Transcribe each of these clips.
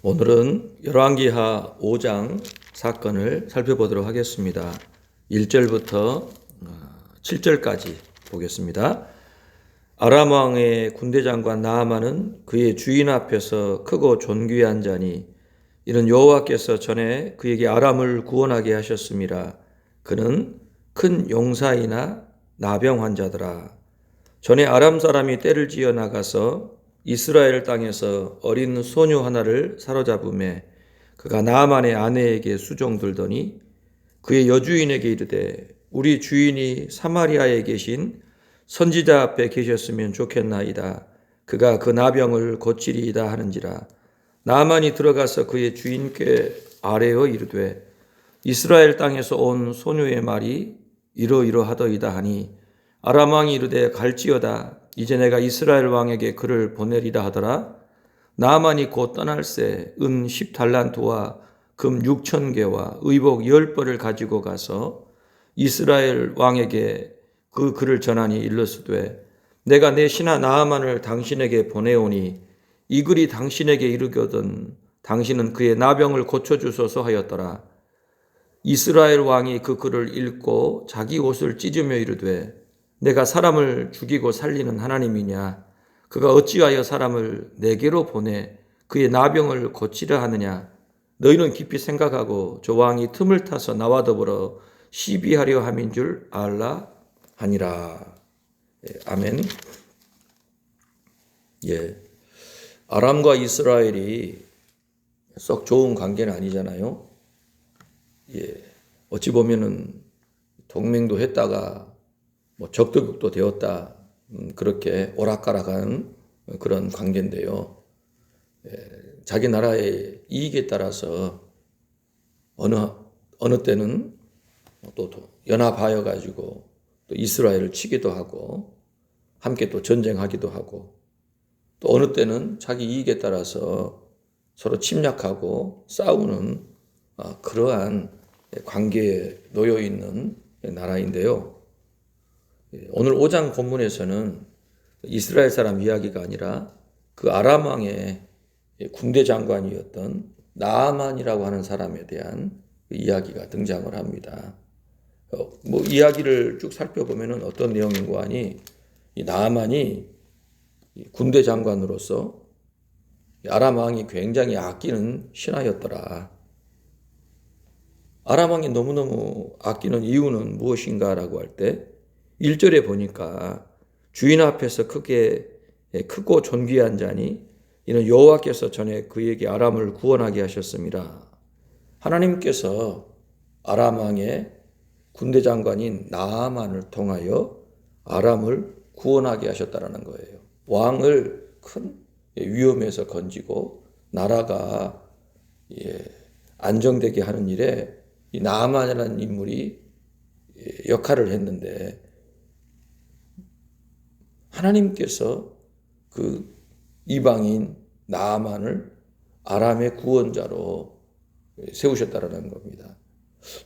오늘은 열왕기하 5장 사건을 살펴보도록 하겠습니다. 1절부터 7절까지 보겠습니다. 아람 왕의 군대 장관 나아만은 그의 주인 앞에서 크고 존귀한 자니 이는 여호와께서 전에 그에게 아람을 구원하게 하셨음이라. 그는 큰 용사이나 나병 환자더라. 전에 아람 사람이 떼를 지어 나가서 이스라엘 땅에서 어린 소녀 하나를 사로잡음에 그가 나아만의 아내에게 수종들더니 그의 여주인에게 이르되 우리 주인이 사마리아에 계신 선지자 앞에 계셨으면 좋겠나이다. 그가 그 나병을 고치리이다 하는지라. 나아만이 들어가서 그의 주인께 아뢰어 이르되 이스라엘 땅에서 온 소녀의 말이 이러이러하더이다 하니 아람 왕이 이르되 갈지어다. 이제 내가 이스라엘 왕에게 그를 보내리라 하더라. 나아만이 곧 떠날새 은 10달란트와 금 6,000개와 의복 10벌을 가지고 가서 이스라엘 왕에게 그 글을 전하니 일러스되 내가 내 신하 나아만을 당신에게 보내오니 이 글이 당신에게 이르거든 당신은 그의 나병을 고쳐주소서 하였더라. 이스라엘 왕이 그 글을 읽고 자기 옷을 찢으며 이르되 내가 사람을 죽이고 살리는 하나님이냐? 그가 어찌하여 사람을 내게로 보내 그의 나병을 고치려 하느냐? 너희는 깊이 생각하고 저 왕이 틈을 타서 나와 더불어 시비하려 함인 줄 알라 하니라. 아멘. 아람과 이스라엘이 썩 좋은 관계는 아니잖아요. 어찌 보면은 동맹도 했다가 적도국도 되었다. 그렇게 오락가락한 그런 관계인데요. 자기 나라의 이익에 따라서 어느 때는 또 연합하여 가지고 또 이스라엘을 치기도 하고 함께 또 전쟁하기도 하고 또 어느 때는 자기 이익에 따라서 서로 침략하고 싸우는 그러한 관계에 놓여 있는 나라인데요. 오늘 5장 본문에서는 이스라엘 사람 이야기가 아니라 그 아람 왕의 군대 장관이었던 나아만이라고 하는 사람에 대한 이야기가 등장을 합니다. 이야기를 쭉 살펴보면 어떤 내용인가 하니 이 나아만이 군대 장관으로서 아람 왕이 굉장히 아끼는 신하였더라. 아람 왕이 너무너무 아끼는 이유는 무엇인가라고 할 때 1절에 보니까 주인 앞에서 크고 존귀한 자니 이는 여호와께서 전에 그에게 아람을 구원하게 하셨습니다. 하나님께서 아람 왕의 군대 장관인 나아만을 통하여 아람을 구원하게 하셨다라는 거예요. 왕을 큰 위험에서 건지고 나라가 안정되게 하는 일에 이 나아만이라는 인물이 역할을 했는데 하나님께서 그 이방인 나아만을 아람의 구원자로 세우셨다라는 겁니다.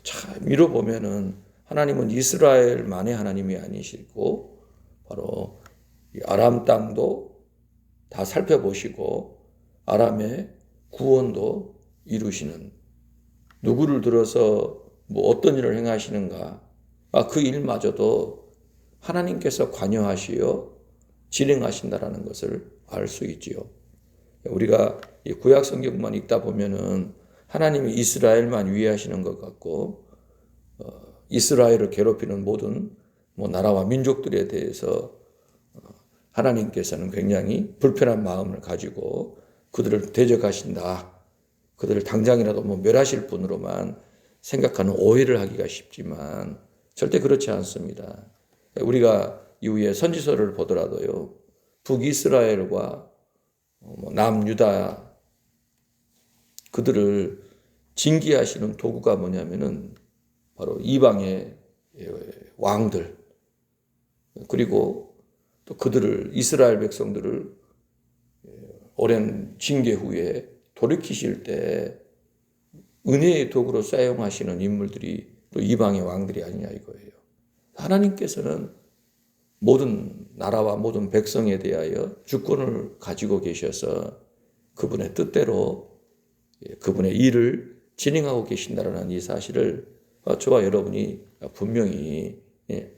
자, 미뤄 보면은 하나님은 이스라엘만의 하나님이 아니시고 바로 아람 땅도 다 살펴보시고 아람의 구원도 이루시는 누구를 들어서 어떤 일을 행하시는가 그 일마저도 하나님께서 관여하시어 진행하신다라는 것을 알 수 있지요. 우리가 구약 성경만 읽다 보면은 하나님이 이스라엘만 위하시는 것 같고 이스라엘을 괴롭히는 모든 나라와 민족들에 대해서 하나님께서는 굉장히 불편한 마음을 가지고 그들을 대적하신다. 그들을 당장이라도 멸하실 분으로만 생각하는 오해를 하기가 쉽지만 절대 그렇지 않습니다. 우리가 이후에 선지서를 보더라도요. 북이스라엘과 남유다 그들을 징계하시는 도구가 뭐냐면은 바로 이방의 왕들 그리고 또 그들을 이스라엘 백성들을 오랜 징계 후에 돌이키실 때 은혜의 도구로 사용하시는 인물들이 또 이방의 왕들이 아니냐 이거예요. 하나님께서는 모든 나라와 모든 백성에 대하여 주권을 가지고 계셔서 그분의 뜻대로 그분의 일을 진행하고 계신다라는 이 사실을 저와 여러분이 분명히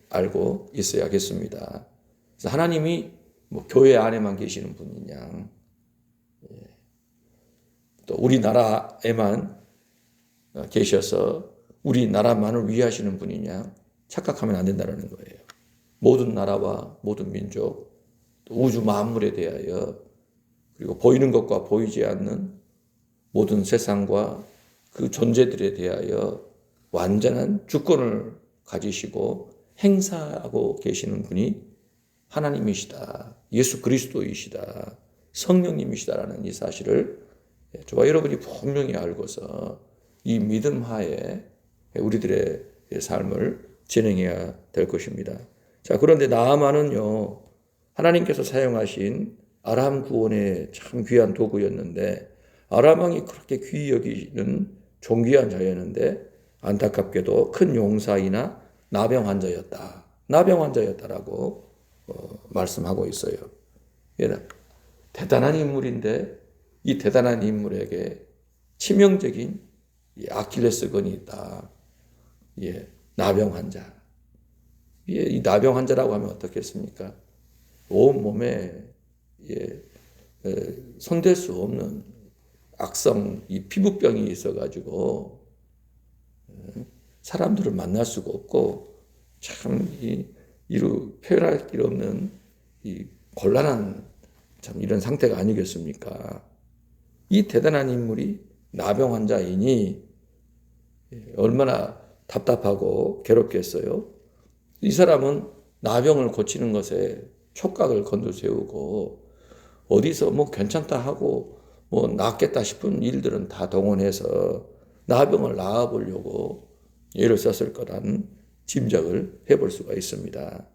알고 있어야겠습니다. 그래서 하나님이 뭐 교회 안에만 계시는 분이냐, 또 우리나라에만 계셔서 우리나라만을 위하시는 분이냐 착각하면 안 된다는 거예요. 모든 나라와 모든 민족, 또 우주 만물에 대하여, 그리고 보이는 것과 보이지 않는 모든 세상과 그 존재들에 대하여 완전한 주권을 가지시고 행사하고 계시는 분이 하나님이시다, 예수 그리스도이시다, 성령님이시다라는 이 사실을 저와 여러분이 분명히 알고서 이 믿음 하에 우리들의 삶을 진행해야 될 것입니다. 자, 그런데 나아만은요, 하나님께서 사용하신 아람 구원의 참 귀한 도구였는데, 아람 왕이 그렇게 귀히 여기는 존귀한 자였는데 안타깝게도 큰 용사이나 나병 환자였다. 나병 환자였다라고 말씀하고 있어요. 대단한 인물인데 이 대단한 인물에게 치명적인 아킬레스건이 있다. 나병 환자. 이 나병 환자라고 하면 어떻겠습니까? 온 몸에 손댈 수 없는 악성 이 피부병이 있어가지고 사람들을 만날 수가 없고 참 이루 표현할 길 없는 이 곤란한 참 이런 상태가 아니겠습니까? 이 대단한 인물이 나병 환자이니 얼마나 답답하고 괴롭겠어요. 이 사람은 나병을 고치는 것에 촉각을 곤두세우고 어디서 뭐 괜찮다 하고 뭐 낫겠다 싶은 일들은 다 동원해서 나병을 낳아보려고 애를 썼을 거란 짐작을 해볼 수가 있습니다.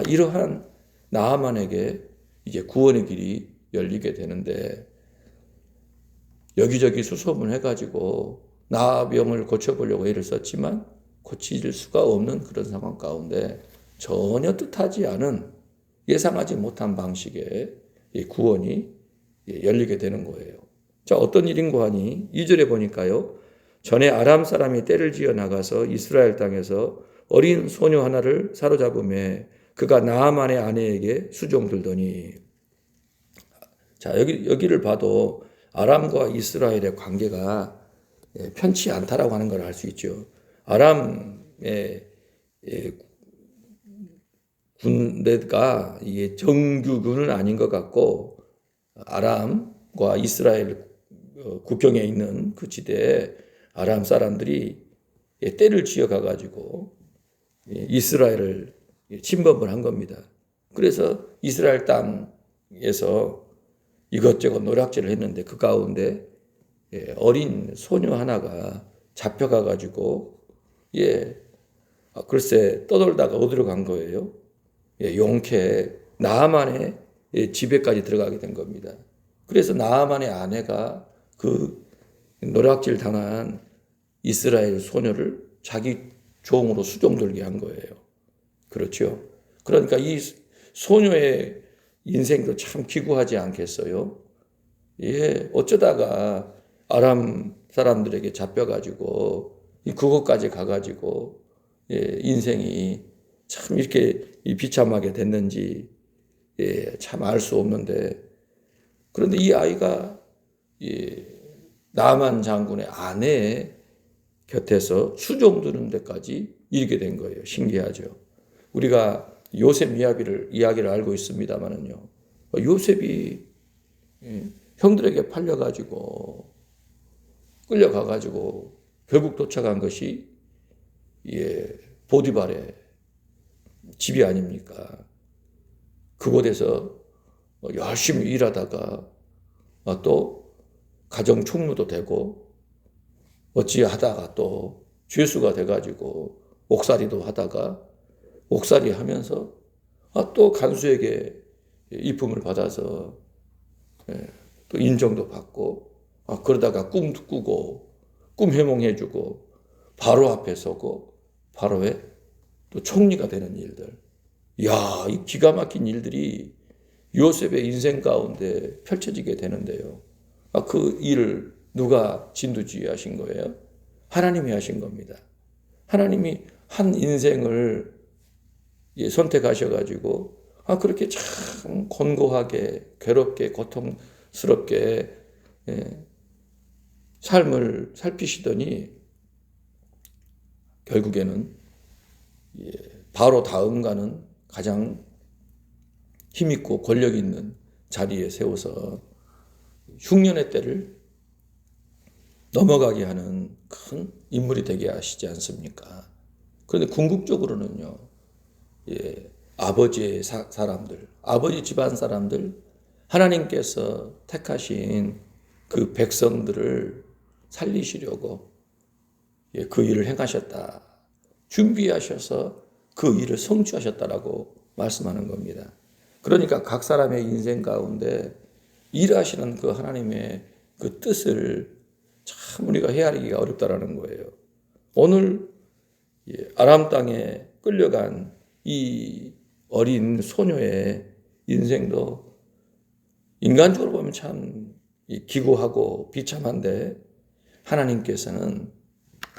이러한 나아만에게 이제 구원의 길이 열리게 되는데 여기저기 수소문해가지고 나병을 고쳐보려고 애를 썼지만 고칠 수가 없는 그런 상황 가운데 전혀 뜻하지 않은 예상하지 못한 방식의 구원이 열리게 되는 거예요. 자, 어떤 일인고 하니 2절에 보니까요. 전에 아람 사람이 떼를 지어 나가서 이스라엘 땅에서 어린 소녀 하나를 사로잡음에 그가 나아만의 아내에게 수종들더니. 자, 여기를 봐도 아람과 이스라엘의 관계가 편치 않다라고 하는 걸 알 수 있죠. 아람의 군대가 이게 정규군은 아닌 것 같고 아람과 이스라엘 국경에 있는 그 지대에 아람 사람들이 떼를 지어 가가지고 이스라엘을 침범을 한 겁니다. 그래서 이스라엘 땅에서 이것저것 노략질을 했는데 그 가운데 어린 소녀 하나가 잡혀가가지고 글쎄 떠돌다가 어디로 간 거예요? 용케 나아만의 집에까지 들어가게 된 겁니다. 그래서 나아만의 아내가 그 노략질 당한 이스라엘 소녀를 자기 종으로 수종들게 한 거예요. 그렇죠? 그러니까 이 소녀의 인생도 참 기구하지 않겠어요? 어쩌다가 아람 사람들에게 잡혀가지고 그것까지 가가지고 인생이 참 이렇게 비참하게 됐는지 참 알 수 없는데, 그런데 이 아이가 나만 장군의 아내 곁에서 수종드는 데까지 이르게 된 거예요. 신기하죠. 우리가 요셉 이야기를 알고 있습니다만은요. 요셉이 형들에게 팔려가지고 끌려가가지고 결국 도착한 것이 보디발의 집이 아닙니까? 그곳에서 열심히 일하다가 또 가정 총무도 되고 어찌하다가 또 죄수가 돼가지고 옥살이도 하다가 옥살이 하면서 또 간수에게 이품을 받아서 또 인정도 받고 그러다가 꿈도 꾸고 꿈 해몽해주고 바로 앞에 서고 바로에 또 총리가 되는 일들. 이야, 이 기가 막힌 일들이 요셉의 인생 가운데 펼쳐지게 되는데요. 그 일을 누가 진두지휘하신 거예요? 하나님이 하신 겁니다. 하나님이 한 인생을 선택하셔가지고 그렇게 참 곤고하게 괴롭게 고통스럽게 삶을 살피시더니 결국에는 바로 다음가는 가장 힘있고 권력 있는 자리에 세워서 흉년의 때를 넘어가게 하는 큰 인물이 되게 하시지 않습니까? 그런데 궁극적으로는요, 아버지의 사람들, 아버지 집안 사람들, 하나님께서 택하신 그 백성들을 살리시려고 그 일을 행하셨다. 준비하셔서 그 일을 성취하셨다라고 말씀하는 겁니다. 그러니까 각 사람의 인생 가운데 일하시는 그 하나님의 그 뜻을 참 우리가 헤아리기가 어렵다라는 거예요. 오늘 아람 땅에 끌려간 이 어린 소녀의 인생도 인간적으로 보면 참 기구하고 비참한데 하나님께서는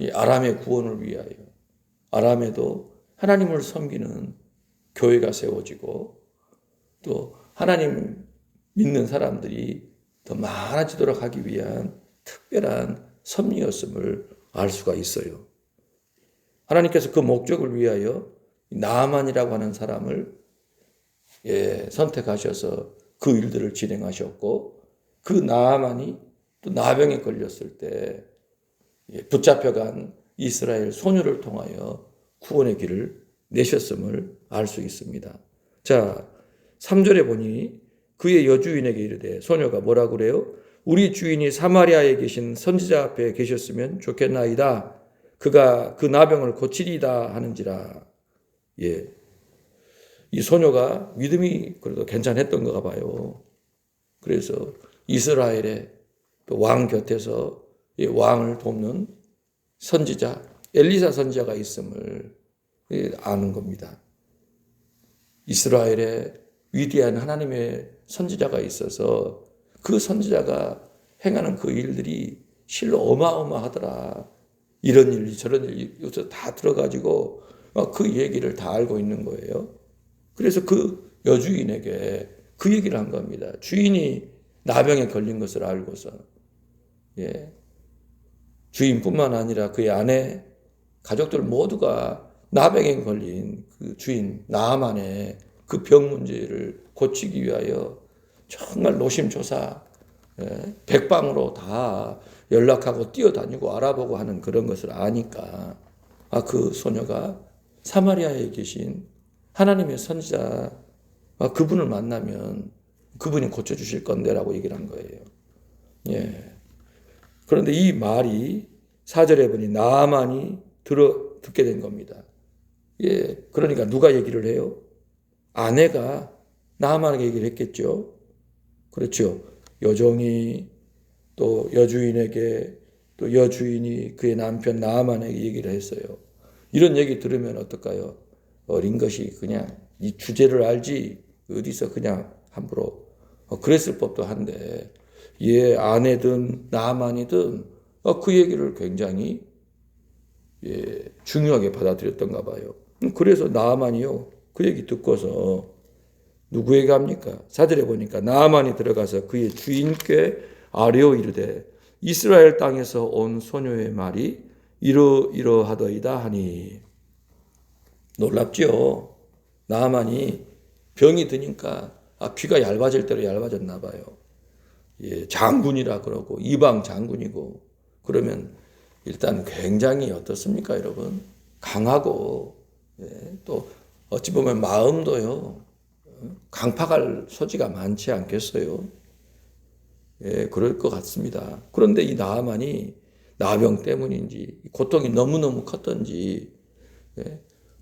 이 아람의 구원을 위하여 아람에도 하나님을 섬기는 교회가 세워지고 또 하나님 믿는 사람들이 더 많아지도록 하기 위한 특별한 섭리였음을 알 수가 있어요. 하나님께서 그 목적을 위하여 나아만이라고 하는 사람을 선택하셔서 그 일들을 진행하셨고 그 나아만이 또 나병에 걸렸을 때 붙잡혀간 이스라엘 소녀를 통하여 구원의 길을 내셨음을 알 수 있습니다. 자, 3절에 보니 그의 여주인에게 이르되 소녀가 뭐라 그래요? 우리 주인이 사마리아에 계신 선지자 앞에 계셨으면 좋겠나이다. 그가 그 나병을 고치리이다 하는지라. 이 소녀가 믿음이 그래도 괜찮았던 가 봐요. 그래서 이스라엘의 또 왕 곁에서 이 왕을 돕는 선지자, 엘리사 선지자가 있음을 아는 겁니다. 이스라엘의 위대한 하나님의 선지자가 있어서 그 선지자가 행하는 그 일들이 실로 어마어마하더라. 이런 일, 저런 일, 여기서 다 들어가지고 그 얘기를 다 알고 있는 거예요. 그래서 그 여주인에게 그 얘기를 한 겁니다. 주인이 나병에 걸린 것을 알고서 주인뿐만 아니라 그의 아내, 가족들 모두가 나병에 걸린 그 주인 나아만의 그 병 문제를 고치기 위하여 정말 노심초사 백방으로 다 연락하고 뛰어다니고 알아보고 하는 그런 것을 아니까 그 소녀가 사마리아에 계신 하나님의 선지자 그분을 만나면 그분이 고쳐주실 건데라고 얘기를 한 거예요. 그런데 이 말이 4절에 보니 나아만이 듣게 된 겁니다. 그러니까 누가 얘기를 해요? 아내가 나아만에게 얘기를 했겠죠. 그렇죠. 여종이 또 여주인에게 또 여주인이 그의 남편 나아만에게 얘기를 했어요. 이런 얘기 들으면 어떨까요? 어린 것이 그냥 이 주제를 알지 어디서 그냥 함부로 그랬을 법도 한데 아내든 나아만이든 그 얘기를 굉장히 중요하게 받아들였던가 봐요. 그래서 나아만이요 그 얘기 듣고서 누구에게 합니까? 4절에 보니까 나아만이 들어가서 그의 주인께 아뢰어 이르되 이스라엘 땅에서 온 소녀의 말이 이러하더이다 하니. 놀랍죠? 나아만이 병이 드니까 귀가 얇아질 대로 얇아졌나 봐요. 장군이라 그러고 이방 장군이고 그러면 일단 굉장히 어떻습니까, 여러분? 강하고 또 어찌 보면 마음도요 강팍할 소지가 많지 않겠어요? 그럴 것 같습니다. 그런데 이 나아만이 나병 때문인지 고통이 너무너무 컸던지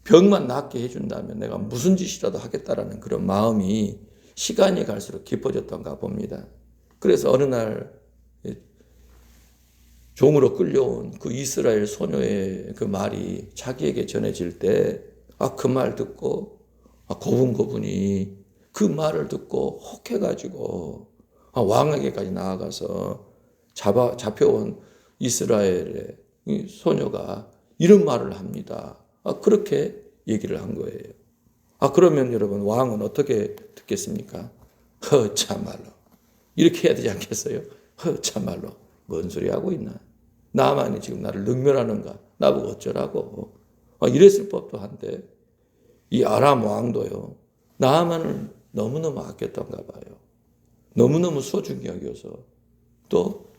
병만 낫게 해준다면 내가 무슨 짓이라도 하겠다라는 그런 마음이 시간이 갈수록 깊어졌던가 봅니다. 그래서 어느 날 종으로 끌려온 그 이스라엘 소녀의 그 말이 자기에게 전해질 때 그 말 듣고 고분고분이 그 말을 듣고 혹해가지고 왕에게까지 나아가서 잡혀온 이스라엘의 이 소녀가 이런 말을 합니다. 그렇게 얘기를 한 거예요. 그러면 여러분 왕은 어떻게 듣겠습니까? 참말로. 이렇게 해야 되지 않겠어요? 참말로. 뭔 소리 하고 있나? 나만이 지금 나를 능멸하는가? 나보고 어쩌라고? 이랬을 법도 한데 이 아람 왕도요. 나만을 너무너무 아꼈던가 봐요. 너무너무 소중히 여겨서 또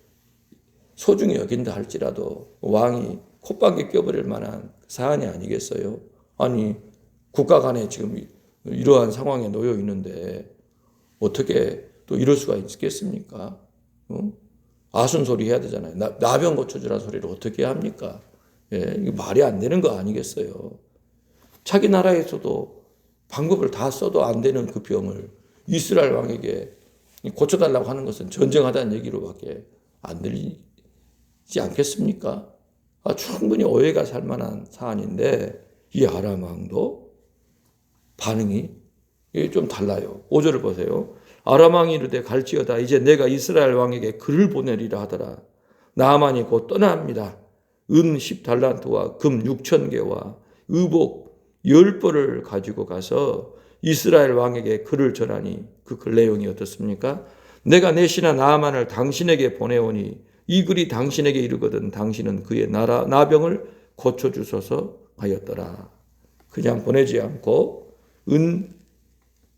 소중히 여긴다 할지라도 왕이 콧방귀 껴버릴 만한 사안이 아니겠어요? 아니 국가 간에 지금 이러한 상황에 놓여 있는데 어떻게 또 이럴 수가 있겠습니까? 아순 소리 해야 되잖아요. 나병 고쳐주라 소리를 어떻게 합니까? 예, 이거 말이 안 되는 거 아니겠어요? 자기 나라에서도 방법을 다 써도 안 되는 그 병을 이스라엘 왕에게 고쳐달라고 하는 것은 전쟁하다는 얘기로밖에 안 들리지 않겠습니까? 충분히 오해가 살 만한 사안인데 이 아람 왕도 반응이 좀 달라요. 5절을 보세요. 아람 왕이 이르되 갈지어다 이제 내가 이스라엘 왕에게 글을 보내리라 하더라. 나아만이 곧 떠납니다. 은 10달란트와 금 6,000개와 의복 10벌을 가지고 가서 이스라엘 왕에게 글을 전하니 그 글 내용이 어떻습니까? 내가 내 신하 나아만을 당신에게 보내오니 이 글이 당신에게 이르거든 당신은 그의 나병을 고쳐주소서 하였더라. 그냥 보내지 않고 은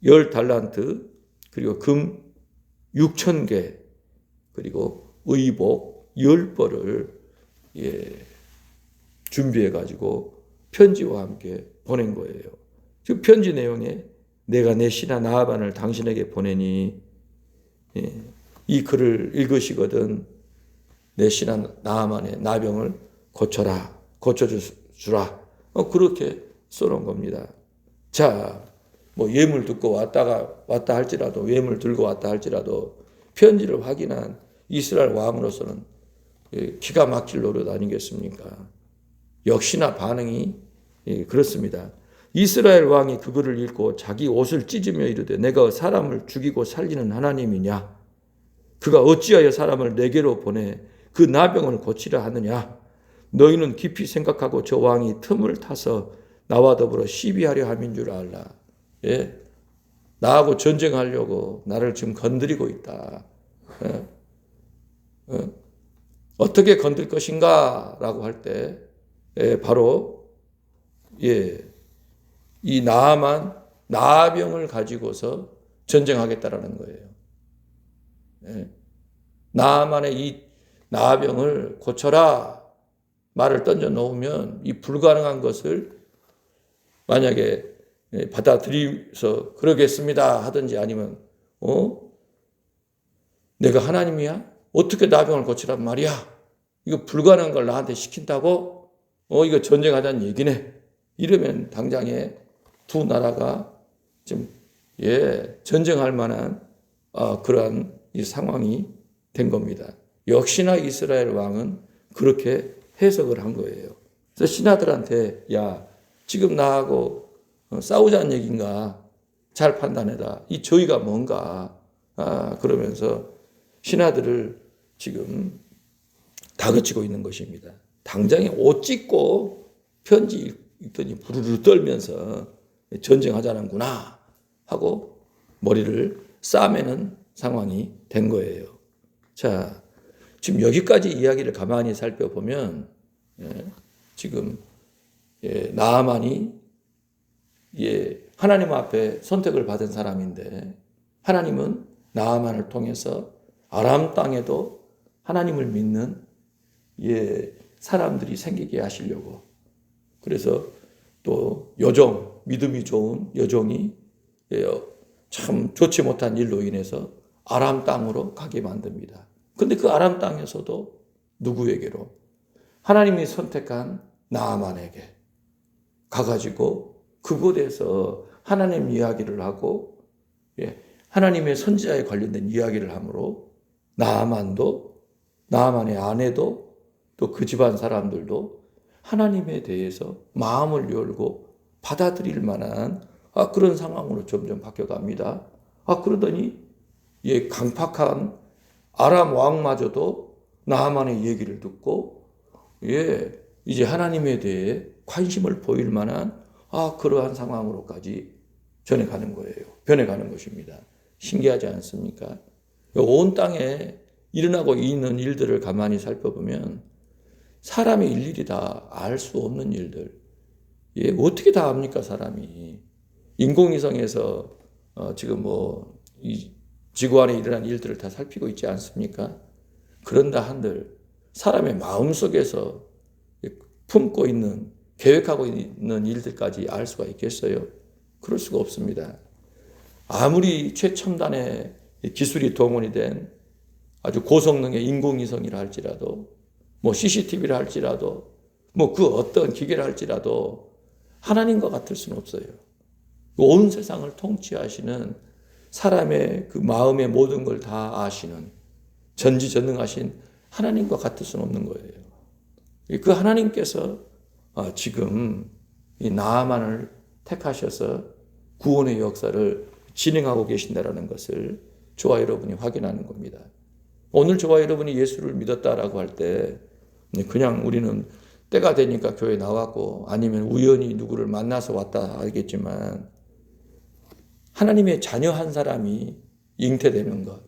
10달란트 그리고 금 6,000개 그리고 의복 10벌을 준비해 가지고 편지와 함께 보낸 거예요. 즉 편지 내용에 내가 내 신하 나아만을 당신에게 보내니 이 글을 읽으시거든 내 신하 나아만의 나병을 고쳐주라. 그렇게 써놓은 겁니다. 자, 뭐 예물 듣고 왔다 할지라도 예물 들고 왔다 할지라도 편지를 확인한 이스라엘 왕으로서는 기가 막힐 노릇 아니겠습니까? 역시나 반응이 그렇습니다. 이스라엘 왕이 그거를 읽고 자기 옷을 찢으며 이르되 내가 사람을 죽이고 살리는 하나님이냐? 그가 어찌하여 사람을 내게로 보내 그 나병을 고치려 하느냐? 너희는 깊이 생각하고 저 왕이 틈을 타서 나와 더불어 시비하려 함인 줄 알라. 예? 나하고 전쟁하려고 나를 지금 건드리고 있다. 어떻게 건들 것인가? 라고 할 때 바로 이 나아만 나병을 가지고서 전쟁하겠다라는 거예요. 나아만의 이 나병을 고쳐라 말을 던져 놓으면 이 불가능한 것을 만약에 받아들여서 그러겠습니다 하든지 아니면 내가 하나님이야? 어떻게 나병을 고치란 말이야? 이거 불가능한 걸 나한테 시킨다고? 이거 전쟁하자는 얘기네. 이러면 당장에 두 나라가 좀 전쟁할 만한 그러한 이 상황이 된 겁니다. 역시나 이스라엘 왕은 그렇게 해석을 한 거예요. 그래서 신하들한테 야 지금 나하고 싸우자는 얘기인가 잘 판단해라. 이 저희가 뭔가 그러면서 신하들을 지금 다그치고 있는 것입니다. 당장에 옷 찢고 편지 읽더니 부르르 떨면서 전쟁하자는구나 하고 머리를 싸매는 상황이 된 거예요. 자, 지금 여기까지 이야기를 가만히 살펴보면 지금 나아만이 하나님 앞에 선택을 받은 사람인데 하나님은 나아만을 통해서 아람 땅에도 하나님을 믿는 사람들이 생기게 하시려고 그래서 또 여종, 믿음이 좋은 여종이 참 좋지 못한 일로 인해서 아람 땅으로 가게 만듭니다. 그런데 그 아람 땅에서도 누구에게로? 하나님이 선택한 나아만에게 가가지고 그곳에서 하나님 이야기를 하고 하나님의 선지자에 관련된 이야기를 하므로 나아만의 아내도 또 그 집안 사람들도 하나님에 대해서 마음을 열고 받아들일 만한 그런 상황으로 점점 바뀌어갑니다. 그러더니 강팍한 아람 왕마저도 나만의 얘기를 듣고 이제 하나님에 대해 관심을 보일 만한 그러한 상황으로까지 전해가는 거예요. 변해가는 것입니다. 신기하지 않습니까? 온 땅에 일어나고 있는 일들을 가만히 살펴보면 사람이 일일이 다 알 수 없는 일들. 어떻게 다 압니까, 사람이? 인공위성에서 지금 이 지구 안에 일어난 일들을 다 살피고 있지 않습니까? 그런다 한들 사람의 마음속에서 품고 있는, 계획하고 있는 일들까지 알 수가 있겠어요? 그럴 수가 없습니다. 아무리 최첨단의 기술이 동원이 된 아주 고성능의 인공위성이라 할지라도, CCTV라 할지라도, 그 어떤 기계라 할지라도 하나님과 같을 수는 없어요. 온 세상을 통치하시는 사람의 그 마음의 모든 걸 다 아시는 전지전능하신 하나님과 같을 수는 없는 거예요. 그 하나님께서 지금 이 나아만을 택하셔서 구원의 역사를 진행하고 계신다라는 것을 저와 여러분이 확인하는 겁니다. 오늘 저와 여러분이 예수를 믿었다라고 할 때 그냥 우리는 때가 되니까 교회 나왔고 아니면 우연히 누구를 만나서 왔다 알겠지만 하나님의 자녀 한 사람이 잉태되는 것,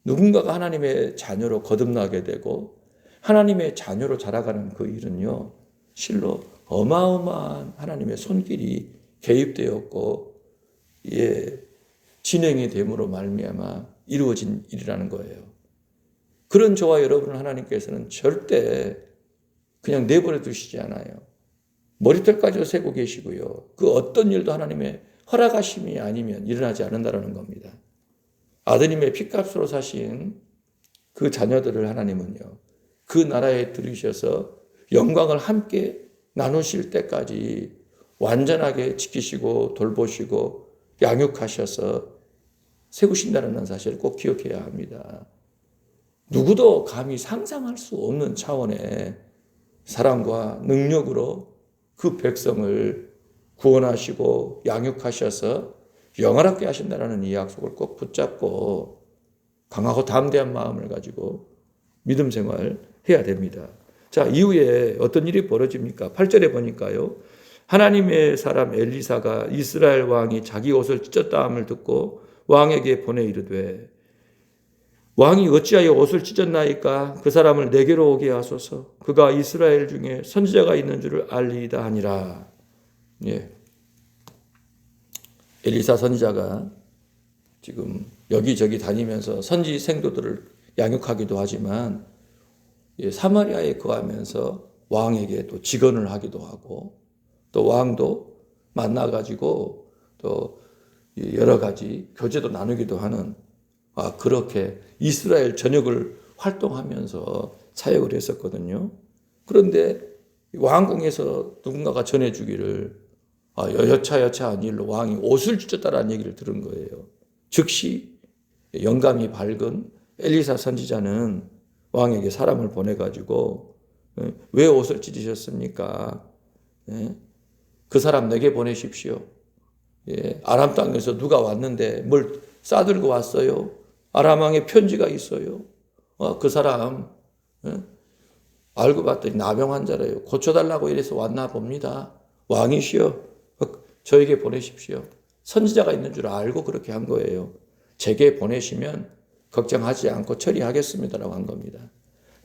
누군가가 하나님의 자녀로 거듭나게 되고 하나님의 자녀로 자라가는 그 일은요, 실로 어마어마한 하나님의 손길이 개입되었고 진행이 됨으로 말미암아 이루어진 일이라는 거예요. 그런 저와 여러분을 하나님께서는 절대 그냥 내버려 두시지 않아요. 머리털까지도 세고 계시고요. 그 어떤 일도 하나님의 허락하심이 아니면 일어나지 않는다는 겁니다. 아드님의 피값으로 사신 그 자녀들을 하나님은요, 그 나라에 들이셔서 영광을 함께 나누실 때까지 완전하게 지키시고 돌보시고 양육하셔서 세우신다는 사실을 꼭 기억해야 합니다. 누구도 감히 상상할 수 없는 차원의 사랑과 능력으로 그 백성을 구원하시고 양육하셔서 영원하게 하신다는 이 약속을 꼭 붙잡고 강하고 담대한 마음을 가지고 믿음 생활 해야 됩니다. 자, 이후에 어떤 일이 벌어집니까? 8절에 보니까요. 하나님의 사람 엘리사가 이스라엘 왕이 자기 옷을 찢었다 함을 듣고 왕에게 보내 이르되 왕이 어찌하여 옷을 찢었나이까? 그 사람을 내게로 오게 하소서. 그가 이스라엘 중에 선지자가 있는 줄을 알리이다 하니라. 엘리사 선지자가 지금 여기저기 다니면서 선지 생도들을 양육하기도 하지만 사마리아에 거하면서 왕에게 또 직언을 하기도 하고 또 왕도 만나가지고 또 여러 가지 교제도 나누기도 하는 그렇게 이스라엘 전역을 활동하면서 사역을 했었거든요. 그런데 왕궁에서 누군가가 전해주기를 여차여차한 일로 왕이 옷을 찢었다라는 얘기를 들은 거예요. 즉시 영감이 밝은 엘리사 선지자는 왕에게 사람을 보내가지고 왜 옷을 찢으셨습니까? 그 사람 내게 보내십시오. 아람 땅에서 누가 왔는데 뭘 싸들고 왔어요? 아람 왕의 편지가 있어요. 그 사람 알고 봤더니 나병 환자래요. 고쳐달라고 이래서 왔나 봅니다. 왕이시여 저에게 보내십시오. 선지자가 있는 줄 알고 그렇게 한 거예요. 제게 보내시면 걱정하지 않고 처리하겠습니다라고 한 겁니다.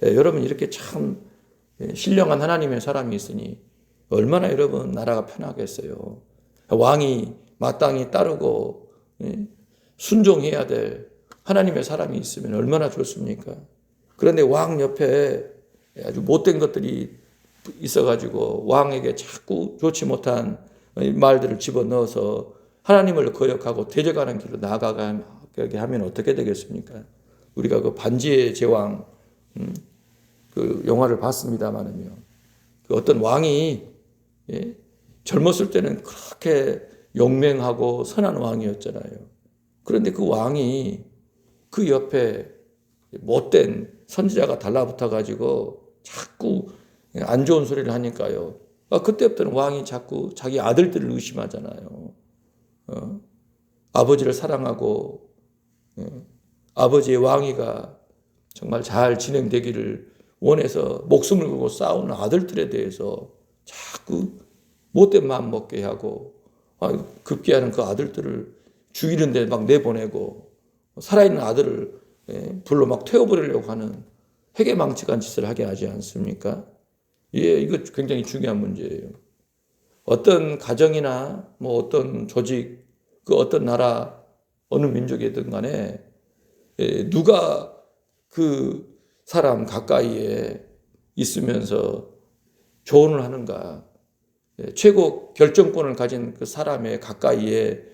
여러분 이렇게 참 신령한 하나님의 사람이 있으니 얼마나 여러분 나라가 편하겠어요. 왕이 마땅히 따르고 순종해야 될 하나님의 사람이 있으면 얼마나 좋습니까? 그런데 왕 옆에 아주 못된 것들이 있어가지고 왕에게 자꾸 좋지 못한 말들을 집어넣어서 하나님을 거역하고 대적하는 길로 나아가게 하면 어떻게 되겠습니까? 우리가 그 반지의 제왕 그 영화를 봤습니다만은요. 그 어떤 왕이 젊었을 때는 그렇게 용맹하고 선한 왕이었잖아요. 그런데 그 왕이 그 옆에 못된 선지자가 달라붙어 가지고 자꾸 안 좋은 소리를 하니까요. 그때부터는 왕이 자꾸 자기 아들들을 의심하잖아요. 아버지를 사랑하고 아버지의 왕위가 정말 잘 진행되기를 원해서 목숨을 걸고 싸우는 아들들에 대해서 자꾸 못된 마음 먹게 하고 급기야는 그 아들들을 죽이는 데 막 내보내고 살아있는 아들을 불로 막 태워버리려고 하는 회개망측한 짓을 하게 하지 않습니까? 예, 이거 굉장히 중요한 문제예요. 어떤 가정이나 뭐 어떤 조직, 그 어떤 나라, 어느 민족이든 간에 누가 그 사람 가까이에 있으면서 조언을 하는가, 최고 결정권을 가진 그 사람의 가까이에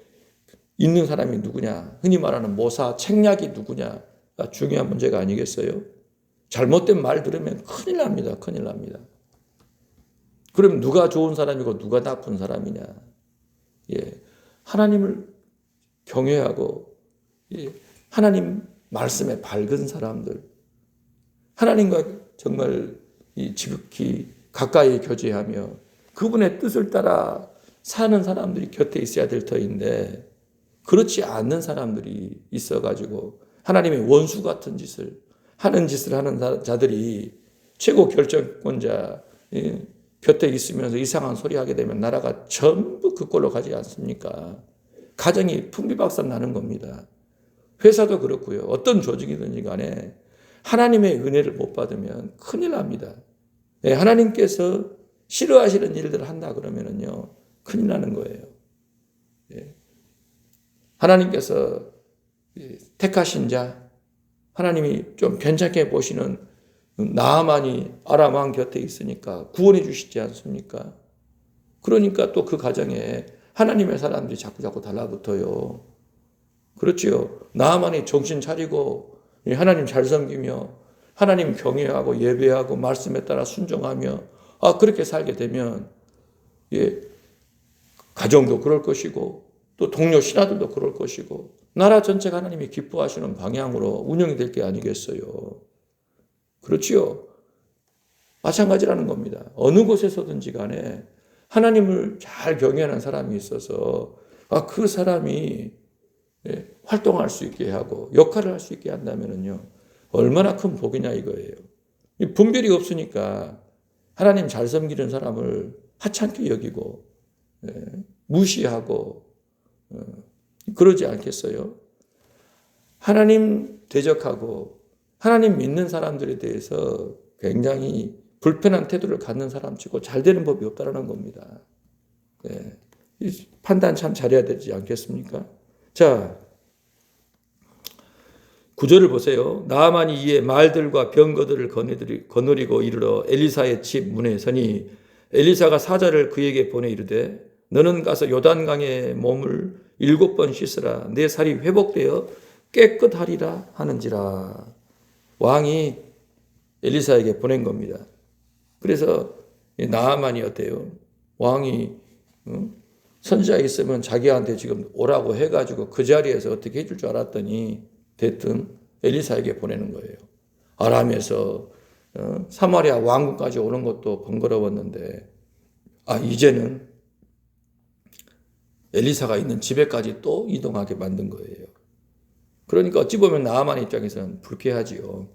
있는 사람이 누구냐, 흔히 말하는 모사, 책략이 누구냐가 중요한 문제가 아니겠어요? 잘못된 말 들으면 큰일 납니다. 큰일 납니다. 그럼 누가 좋은 사람이고 누가 나쁜 사람이냐? 예, 하나님을 경외하고 하나님 말씀에 밝은 사람들, 하나님과 정말 지극히 가까이 교제하며 그분의 뜻을 따라 사는 사람들이 곁에 있어야 될 터인데 그렇지 않는 사람들이 있어가지고 하나님의 원수 같은 짓을 하는 자들이 최고 결정권자 곁에 있으면서 이상한 소리 하게 되면 나라가 전부 그 꼴로 가지 않습니까? 가정이 풍비박산 나는 겁니다. 회사도 그렇고요. 어떤 조직이든지 간에 하나님의 은혜를 못 받으면 큰일 납니다. 하나님께서 싫어하시는 일들을 한다 그러면은요, 큰일 나는 거예요. 하나님께서 택하신 자, 하나님이 좀 괜찮게 보시는 나아만이 아람 왕 곁에 있으니까 구원해 주시지 않습니까? 그러니까 또 그 가정에 하나님의 사람들이 자꾸 달라붙어요. 그렇지요. 나아만이 정신 차리고 하나님 잘 섬기며 하나님 경외하고 예배하고 말씀에 따라 순종하며 그렇게 살게 되면 가정도 그럴 것이고 또 동료 신하들도 그럴 것이고 나라 전체가 하나님이 기뻐하시는 방향으로 운영이 될 게 아니겠어요. 그렇지요. 마찬가지라는 겁니다. 어느 곳에서든지 간에 하나님을 잘 경외하는 사람이 있어서 그 사람이 활동할 수 있게 하고 역할을 할 수 있게 한다면요 얼마나 큰 복이냐 이거예요. 분별이 없으니까 하나님 잘 섬기는 사람을 하찮게 여기고 무시하고 그러지 않겠어요? 하나님 대적하고 하나님 믿는 사람들에 대해서 굉장히 불편한 태도를 갖는 사람치고 잘 되는 법이 없다는 겁니다. 판단 참 잘해야 되지 않겠습니까? 자, 9절을 보세요. 나아만이 이에 말들과 병거들을 거느리고 이르러 엘리사의 집 문에 서니 엘리사가 사자를 그에게 보내 이르되 너는 가서 요단강에 몸을 7번 씻으라 내 살이 회복되어 깨끗하리라 하는지라. 왕이 엘리사에게 보낸 겁니다. 그래서 나아만이 어때요? 왕이 선지자 있으면 자기한테 지금 오라고 해가지고 그 자리에서 어떻게 해줄 줄 알았더니 대뜸 엘리사에게 보내는 거예요. 아람에서 사마리아 왕궁까지 오는 것도 번거로웠는데 이제는 엘리사가 있는 집에까지 또 이동하게 만든 거예요. 그러니까 어찌 보면 나아만 입장에서는 불쾌하지요.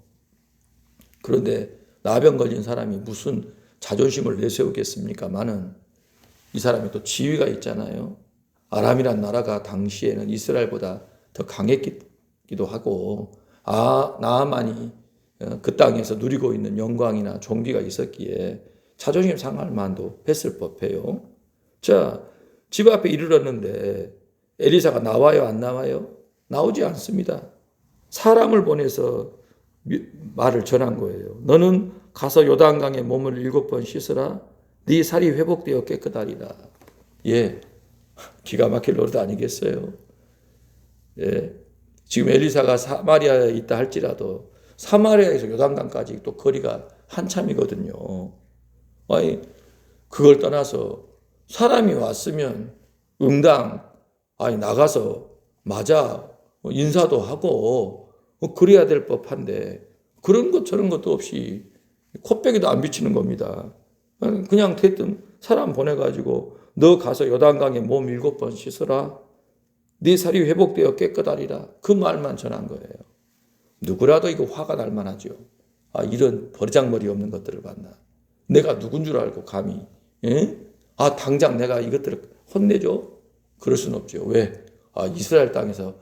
그런데 나병 걸린 사람이 무슨 자존심을 내세우겠습니까마는 이 사람이 또 지위가 있잖아요. 아람이란 나라가 당시에는 이스라엘보다 더 강했기도 하고 나아만이 그 땅에서 누리고 있는 영광이나 존귀가 있었기에 자존심 상할 만도 했을 법해요. 자, 집 앞에 이르렀는데 엘리사가 나와요, 안 나와요? 나오지 않습니다. 사람을 보내서 말을 전한 거예요. 너는 가서 요단강에 몸을 7번 씻으라. 네 살이 회복되어 깨끗하리라. 기가 막힐 노릇 아니겠어요? 지금 엘리사가 사마리아에 있다 할지라도 사마리아에서 요단강까지 또 거리가 한참이거든요. 그걸 떠나서 사람이 왔으면 응당 나가서 맞아 인사도 하고 그래야 될 법한데 그런 것 저런 것도 없이 코빼기도 안 비치는 겁니다. 그냥 대뜸 사람 보내가지고 너 가서 요단강에 몸 7번 씻어라. 네 살이 회복되어 깨끗하리라. 그 말만 전한 거예요. 누구라도 이거 화가 날 만하죠. 아, 이런 버리장머리 없는 것들을 봤나. 내가 누군 줄 알고 감히. 예? 아, 당장 내가 이것들을 혼내줘? 그럴 수는 없죠. 왜? 아, 이스라엘 땅에서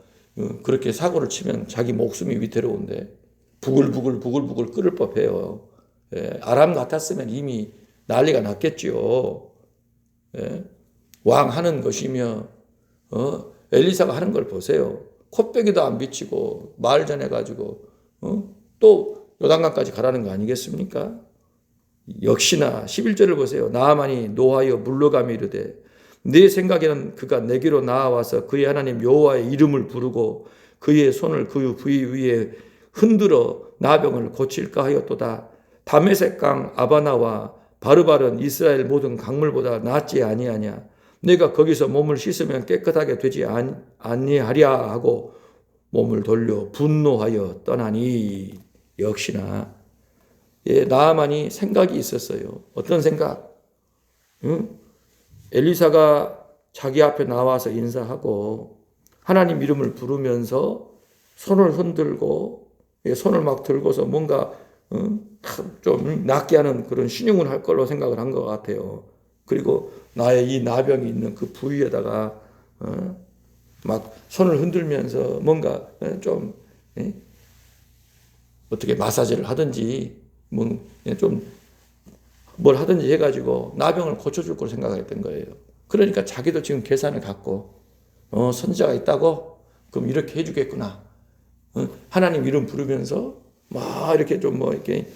그렇게 사고를 치면 자기 목숨이 위태로운데 부글부글 끓을 법해요. 예, 아람 같았으면 이미 난리가 났겠지요. 예, 왕 하는 것이며 엘리사가 하는 걸 보세요. 콧배기도 안 비치고 말 전해가지고 또 요단강까지 가라는 거 아니겠습니까? 역시나 11절을 보세요. 나아만이 노하여 물러가며 이르되 내 생각에는 그가 내게로 나아와서 그의 하나님 여호와의 이름을 부르고 그의 손을 그 부위 위에 흔들어 나병을 고칠까 하였도다. 다메섹 강 아바나와 바르바른 이스라엘 모든 강물보다 낫지 아니하냐. 내가 거기서 몸을 씻으면 깨끗하게 되지 아니하랴 하고 몸을 돌려 분노하여 떠나니. 역시나 나아만이 생각이 있었어요. 어떤 생각? 엘리사가 자기 앞에 나와서 인사하고 하나님 이름을 부르면서 손을 흔들고 손을 막 들고서 뭔가 좀 낫게 하는 그런 신용을 할 걸로 생각을 한 것 같아요. 그리고 나의 이 나병이 있는 그 부위에다가 막 손을 흔들면서 뭔가 좀 어떻게 마사지를 하든지 좀 뭘 하든지 해가지고 나병을 고쳐줄 걸 생각했던 거예요. 그러니까 자기도 지금 계산을 갖고 선지자가 있다고 그럼 이렇게 해주겠구나. 하나님 이름 부르면서 막 이렇게 좀 뭐 이렇게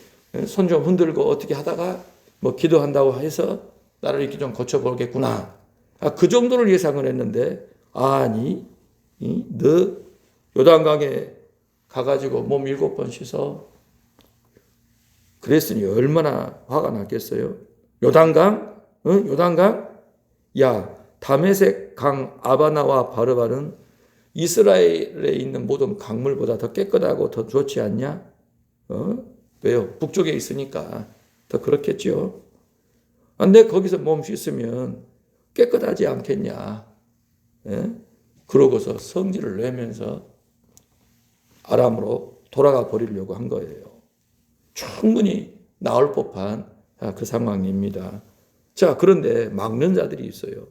손 좀 흔들고 어떻게 하다가 뭐 기도한다고 해서 나를 이렇게 좀 고쳐보겠구나. 그 정도를 예상을 했는데 아니 너 요단강에 가가지고 몸 7번 씻어. 그랬으니 얼마나 화가 났겠어요. 요단강? 요단강? 야, 다메섹 강 아바나와 바르바는 이스라엘에 있는 모든 강물보다 더 깨끗하고 더 좋지 않냐? 왜요? 북쪽에 있으니까 더 그렇겠죠. 근데 거기서 몸 씻으면 깨끗하지 않겠냐? 예? 그러고서 성질을 내면서 아람으로 돌아가 버리려고 한 거예요. 충분히 나올 법한 그 상황입니다. 자, 그런데 막는 자들이 있어요.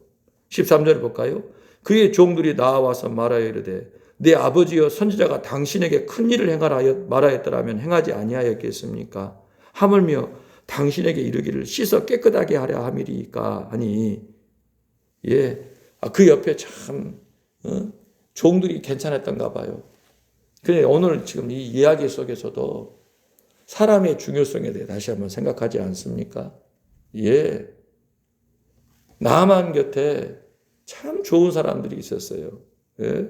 13절 볼까요? 그의 종들이 나와서 말하여 이르되 내 아버지여 선지자가 당신에게 큰 일을 행하라 말하였더라면 행하지 아니하였겠습니까? 하물며 당신에게 이르기를 씻어 깨끗하게 하려 함이리까 하니. 예, 그 옆에 참 종들이 괜찮았던가 봐요. 그런데 오늘 지금 이 이야기 속에서도 사람의 중요성에 대해 다시 한번 생각하지 않습니까? 예. 나만 곁에 참 좋은 사람들이 있었어요. 예?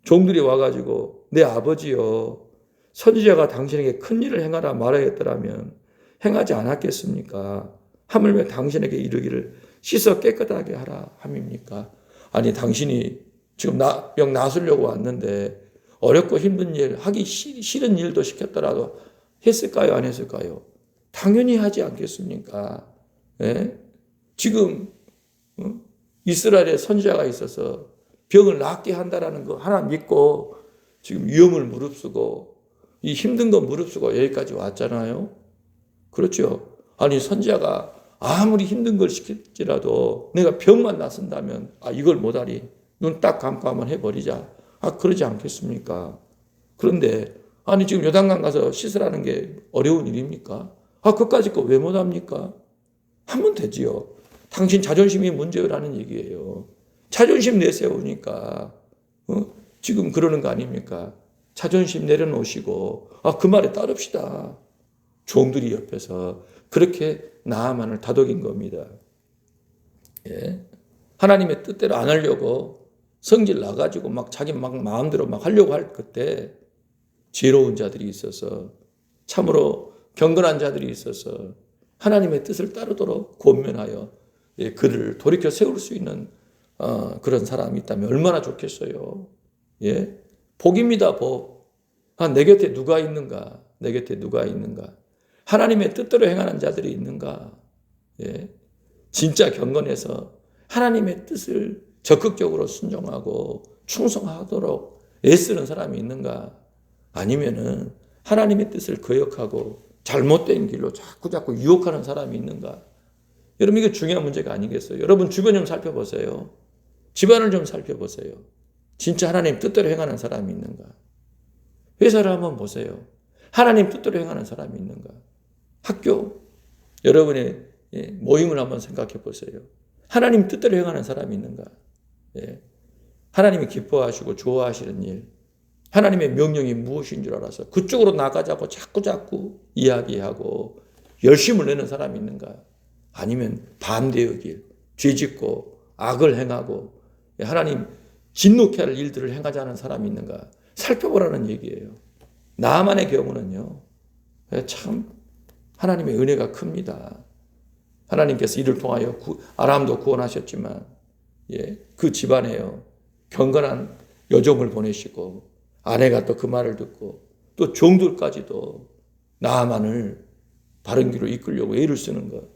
종들이 와가지고 내 아버지여 선지자가 당신에게 큰 일을 행하라 말하였더라면 행하지 않았겠습니까? 하물며 당신에게 이르기를 씻어 깨끗하게 하라 함입니까? 아니 당신이 지금 병 나으려고 왔는데 어렵고 힘든 일, 하기 싫은 일도 시켰더라도 했을까요? 안 했을까요? 당연히 하지 않겠습니까? 예? 지금 이스라엘에 선지자가 있어서 병을 낫게 한다라는 거 하나 믿고 지금 위험을 무릅쓰고 이 힘든 거 무릅쓰고 여기까지 왔잖아요. 그렇죠? 아니 선지자가 아무리 힘든 걸 시킬지라도 내가 병만 낫는다면 이걸 못하리. 눈 딱 감고 한번 해버리자. 그러지 않겠습니까? 그런데 아니 지금 요단강 가서 씻으라는 게 어려운 일입니까? 그까짓 거 왜 못합니까? 하면 되지요. 당신 자존심이 문제라는 얘기예요. 자존심 내세우니까 지금 그러는 거 아닙니까? 자존심 내려놓으시고 그 말에 따릅시다. 종들이 옆에서 그렇게 나아만을 다독인 겁니다. 예? 하나님의 뜻대로 안 하려고 성질 나가지고 막 자기 막 마음대로 막 하려고 할 그때 지혜로운 자들이 있어서 참으로 경건한 자들이 있어서 하나님의 뜻을 따르도록 권면하여 그를 돌이켜 세울 수 있는 그런 사람이 있다면 얼마나 좋겠어요. 예? 복입니다, 복. 내 곁에 누가 있는가? 내 곁에 누가 있는가? 하나님의 뜻대로 행하는 자들이 있는가? 예? 진짜 경건해서 하나님의 뜻을 적극적으로 순종하고 충성하도록 애쓰는 사람이 있는가? 아니면은 하나님의 뜻을 거역하고 잘못된 길로 자꾸 유혹하는 사람이 있는가? 여러분, 이게 중요한 문제가 아니겠어요? 여러분 주변 좀 살펴보세요. 집안을 좀 살펴보세요. 진짜 하나님 뜻대로 행하는 사람이 있는가? 회사를 한번 보세요. 하나님 뜻대로 행하는 사람이 있는가? 학교, 여러분의 모임을 한번 생각해 보세요. 하나님 뜻대로 행하는 사람이 있는가? 하나님이 기뻐하시고 좋아하시는 일, 하나님의 명령이 무엇인 줄 알아서 그쪽으로 나가자고 자꾸 이야기하고 열심을 내는 사람이 있는가? 아니면 반대의 길, 죄짓고 악을 행하고 하나님 진노케 할 일들을 행하지 않은 사람이 있는가? 살펴보라는 얘기예요. 나만의 경우는요, 참 하나님의 은혜가 큽니다. 하나님께서 이를 통하여 아람도 구원하셨지만 그 집안에요 경건한 여종을 보내시고 아내가 또 그 말을 듣고 또 종들까지도 나아만을 바른 길로 이끌려고 애를 쓰는 것.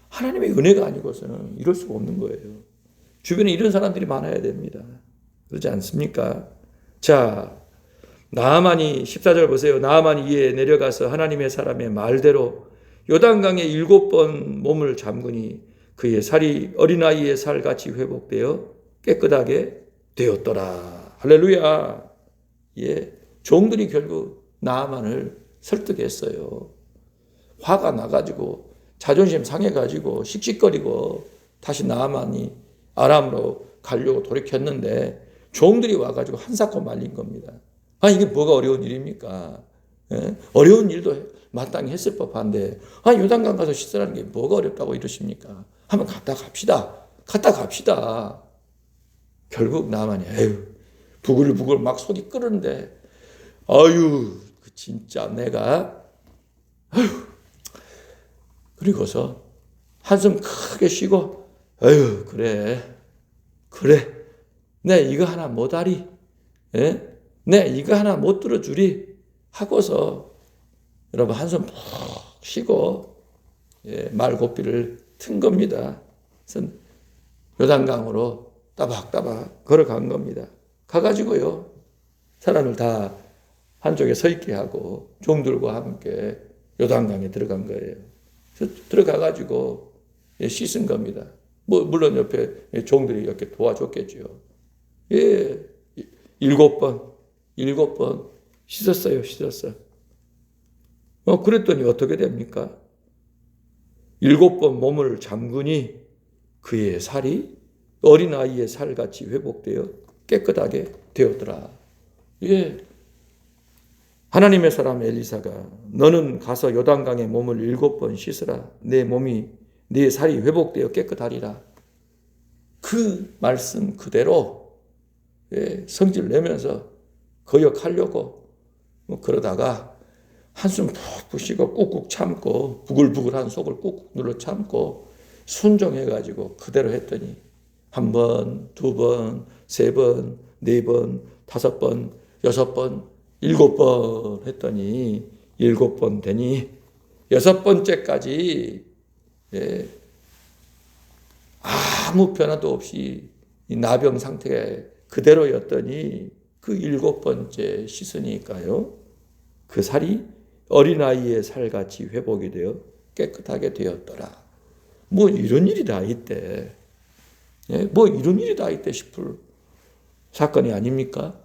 하나님의 은혜가 아니고서는 이럴 수가 없는 거예요. 주변에 이런 사람들이 많아야 됩니다. 그렇지 않습니까? 자, 나아만이 14절 보세요. 나아만이 이에 내려가서 하나님의 사람의 말대로 요단강에 7번 몸을 잠그니 그의 살이 어린아이의 살같이 회복되어 깨끗하게 되었더라. 할렐루야. 종들이 결국 나아만을 설득했어요. 화가 나가지고 자존심 상해가지고 씩씩거리고 다시 나아만이 아람으로 가려고 돌이켰는데 종들이 와가지고 한사코 말린 겁니다. 이게 뭐가 어려운 일입니까? 어려운 일도 마땅히 했을 법한데 요단강 가서 씻으라는 게 뭐가 어렵다고 이러십니까? 한번 갔다 갑시다. 결국 나아만이 부글부글 막 속이 끓는데 진짜 내가 그리고서 한숨 크게 쉬고 그래 내 이거 하나 못하리 내 이거 하나 못 들어주리 하고서 여러분 한숨 푹 쉬고 말고삐를 튼 겁니다. 그래서 요단강으로 따박따박 걸어간 겁니다. 가가지고요 사람을 다 한쪽에 서 있게 하고 종들과 함께 요단강에 들어간 거예요. 그래서 들어가가지고 씻은 겁니다. 물론 옆에 종들이 이렇게 도와줬겠죠. 7번 씻었어요. 그랬더니 어떻게 됩니까? 7번 몸을 잠그니 그의 살이 어린아이의 살같이 회복되어 깨끗하게 되었더라. 하나님의 사람 엘리사가 너는 가서 요단강에 몸을 7번 씻으라. 내 몸이 네 살이 회복되어 깨끗하리라. 그 말씀 그대로 성질 내면서 거역하려고 그러다가 한숨 푹푹 쉬고 꾹꾹 참고 부글부글한 속을 꾹꾹 눌러 참고 순종해가지고 그대로 했더니 1번, 2번, 3번, 4번, 5번, 6번, 7번 했더니 7번 되니 6번째까지 아무 변화도 없이 이 나병 상태가 그대로였더니 그 7번째 씻으니까요 그 살이 어린아이의 살같이 회복이 되어 깨끗하게 되었더라. 이런 일이 다 있대. 이런 일이 다 있대 싶을 사건이 아닙니까?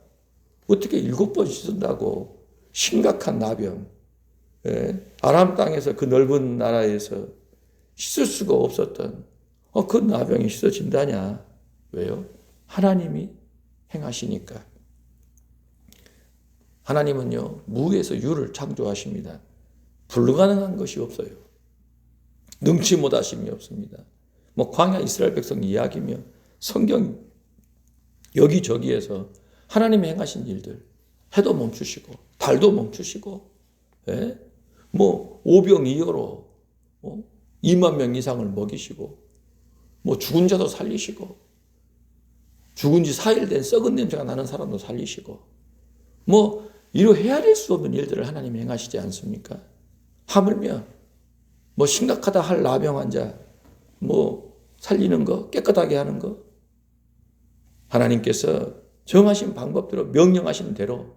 어떻게 7번 씻는다고 심각한 나병, 아람 땅에서 그 넓은 나라에서 씻을 수가 없었던 그 나병이 씻어진다냐? 왜요? 하나님이 행하시니까. 하나님은요 무에서 유를 창조하십니다. 불가능한 것이 없어요. 능치 못하심이 없습니다. 광야 이스라엘 백성 이야기며 성경 여기저기에서 하나님이 행하신 일들, 해도 멈추시고 달도 멈추시고 오병이어로 2만 명 이상을 먹이시고 죽은 자도 살리시고 죽은 지 4일 된 썩은 냄새가 나는 사람도 살리시고 이로 헤아릴 수 없는 일들을 하나님이 행하시지 않습니까? 하물며 심각하다 할 나병 환자 살리는 거, 깨끗하게 하는 거 하나님께서 정하신 방법대로 명령하신 대로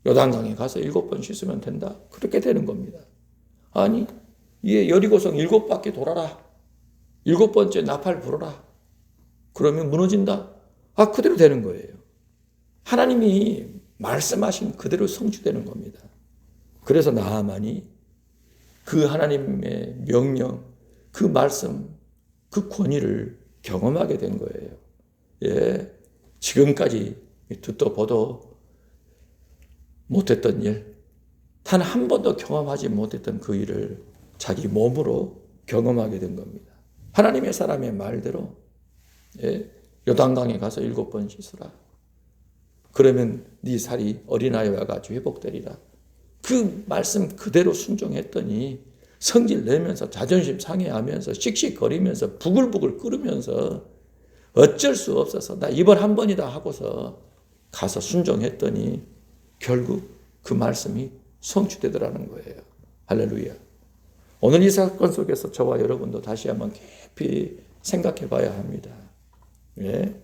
요단강에 가서 7번 씻으면 된다. 그렇게 되는 겁니다. 아니, 이 여리고성 7바퀴 돌아라. 7번째 나팔 불어라. 그러면 무너진다. 그대로 되는 거예요. 하나님이 말씀하신 그대로 성취되는 겁니다. 그래서 나하만이 그 하나님의 명령, 그 말씀, 그 권위를 경험하게 된 거예요. 예, 지금까지 듣도 보도 못했던 일, 단 한 번도 경험하지 못했던 그 일을 자기 몸으로 경험하게 된 겁니다. 하나님의 사람의 말대로 요단강에 가서 7번 씻으라. 그러면 네 살이 어린아이와 같이 회복되리라. 그 말씀 그대로 순종했더니 성질 내면서 자존심 상해하면서 씩씩거리면서 부글부글 끓으면서 어쩔 수 없어서 나 이번 한 번이다 하고서 가서 순종했더니 결국 그 말씀이 성취되더라는 거예요. 할렐루야. 오늘 이 사건 속에서 저와 여러분도 다시 한번 깊이 생각해 봐야 합니다. 예?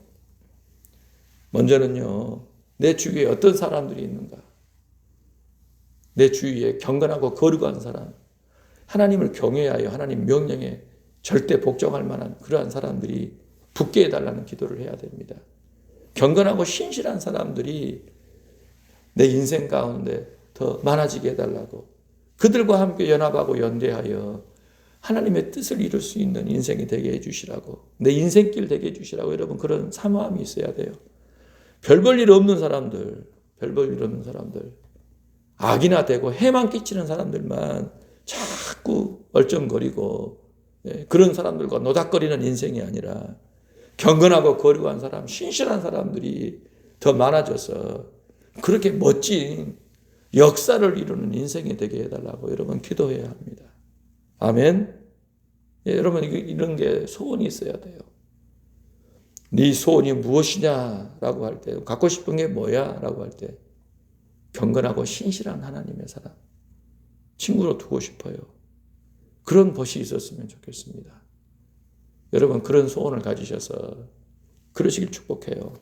먼저는요, 내 주위에 어떤 사람들이 있는가? 내 주위에 경건하고 거룩한 사람, 하나님을 경외하여 하나님 명령에 절대 복종할 만한 그러한 사람들이 붙게 해달라는 기도를 해야 됩니다. 경건하고 신실한 사람들이 내 인생 가운데 더 많아지게 해달라고, 그들과 함께 연합하고 연대하여 하나님의 뜻을 이룰 수 있는 인생이 되게 해주시라고, 내 인생길 되게 해주시라고, 여러분 그런 사모함이 있어야 돼요. 별 볼 일 없는 사람들, 악이나 되고 해만 끼치는 사람들만 자꾸 얼쩡거리고, 그런 사람들과 노닥거리는 인생이 아니라 경건하고 거룩한 사람, 신실한 사람들이 더 많아져서 그렇게 멋진 역사를 이루는 인생이 되게 해달라고 여러분 기도해야 합니다. 아멘. 여러분 이런 게 소원이 있어야 돼요. 네 소원이 무엇이냐라고 할 때, 갖고 싶은 게 뭐야? 라고 할 때, 경건하고 신실한 하나님의 사람, 친구로 두고 싶어요. 그런 벗이 있었으면 좋겠습니다. 여러분 그런 소원을 가지셔서 그러시길 축복해요.